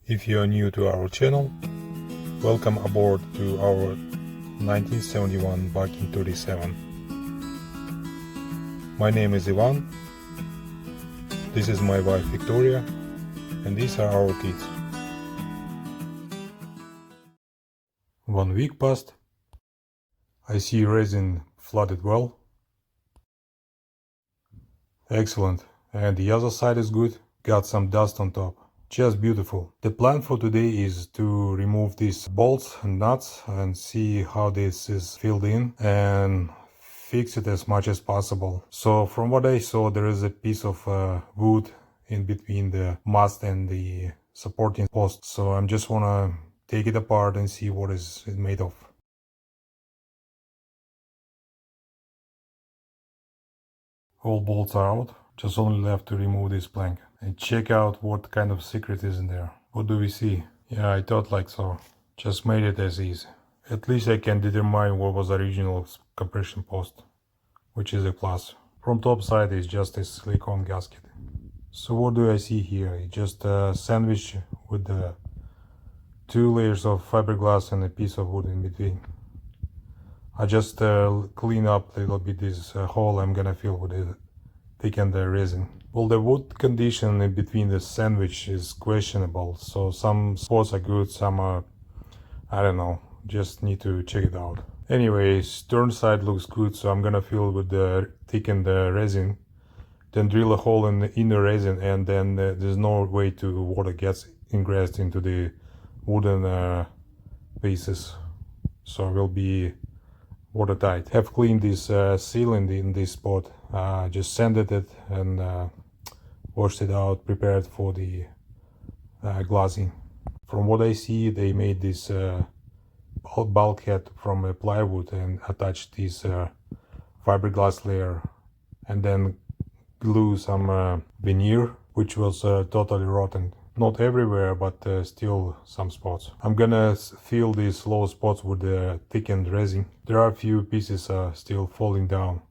If you are new to our channel, welcome aboard to our 1971 Bakin 37. My name is Ivan, this is my wife Victoria, and these are our kids. 1 week passed. I see resin flooded well. Excellent. And the other side is good. Got some dust on top. Just beautiful. The plan for today is to remove these bolts and nuts and see how this is filled in and fix it as much as possible. So from what I saw, there is a piece of wood in between the mast and the supporting post. So I'm just wanna take it apart and see what is it made of. All bolts are out. Just only left to remove this plank and check out what kind of secret is in there. What do we see? Yeah, I thought like so. Just made it as is. At least I can determine what was the original compression post, which is a plus. From top side is just a silicone gasket. So what do I see here? It's just a sandwich with the 2 layers of fiberglass and a piece of wood in between. I just clean up a little bit this hole I'm gonna fill with the thickened resin. Well, the wood condition in between the sandwich is questionable, so some spots are good, some are, I don't know, just need to check it out. Anyways, turn side looks good, so I'm gonna fill with the thickened resin, then drill a hole in the inner resin, and then there's no way to water gets ingressed into the wooden pieces, so it will be watertight. Have cleaned this sealant in this spot, just sanded it and washed it out, prepared for the glazing. From what I see, they made this bulkhead from a plywood and attached this fiberglass layer and then glue some veneer, which was totally rotten. Not everywhere, but still some spots. I'm gonna fill these low spots with the thickened resin. There are a few pieces still falling down,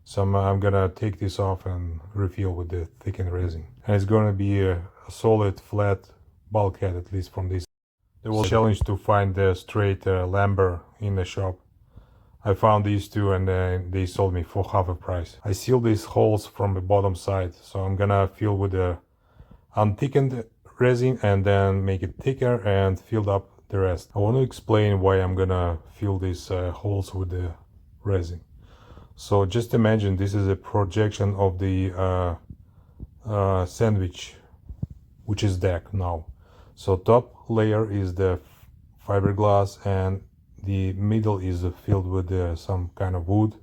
so I'm gonna take this off and refill with the thickened resin. And it's gonna be a solid flat bulkhead, at least from this. There was a challenge to find the straight lumber in the shop. I found these two and they sold me for half a price. I sealed these holes from the bottom side, so I'm gonna fill with the unthickened resin and then make it thicker and fill up the rest. I want to explain why I'm gonna fill these holes with the resin. So just imagine this is a projection of the sandwich, which is deck now. So top layer is the fiberglass and the middle is filled with some kind of wood,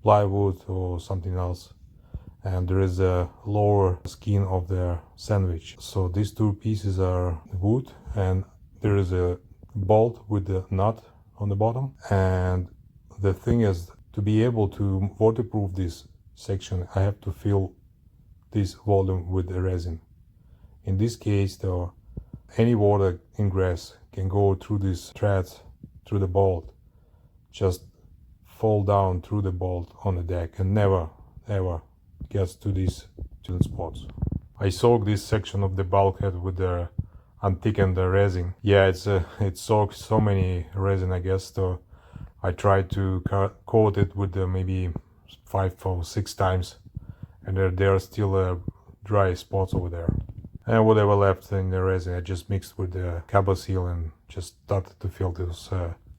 plywood or something else. And there is a lower skin of the sandwich. So these two pieces are wood and there is a bolt with the nut on the bottom. And the thing is, to be able to waterproof this section, I have to fill this volume with the resin. In this case though, any water ingress can go through these threads, through the bolt, just fall down through the bolt on the deck and never ever gets to these two spots. I soaked this section of the bulkhead with the unthickened resin. Yeah, it soaked so many resin, I guess, so I tried to coat it with maybe 5 or 6 times, and there are still dry spots over there. And whatever left in the resin, I just mixed with the cabo seal and just started to fill those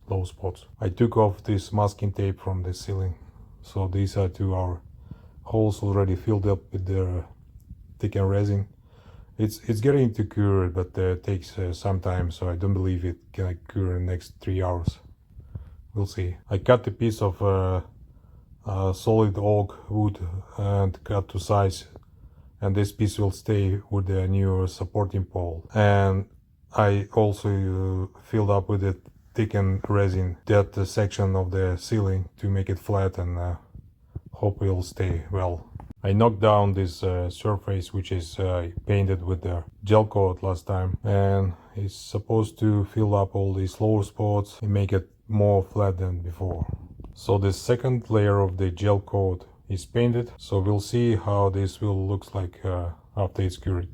low spots. I took off this masking tape from the ceiling, so these are our holes already filled up with the thickened resin. It's getting to cure, but it takes some time, so I don't believe it can cure in the next 3 hours. We'll see. I cut a piece of solid oak wood and cut to size, and this piece will stay with the new supporting pole. And I also filled up with the thickened resin that section of the ceiling to make it flat and hope it will stay well. I knocked down this surface, which is painted with the gel coat last time, and it's supposed to fill up all these lower spots and make it more flat than before. So the second layer of the gel coat is painted, so we'll see how this will looks like after it's cured.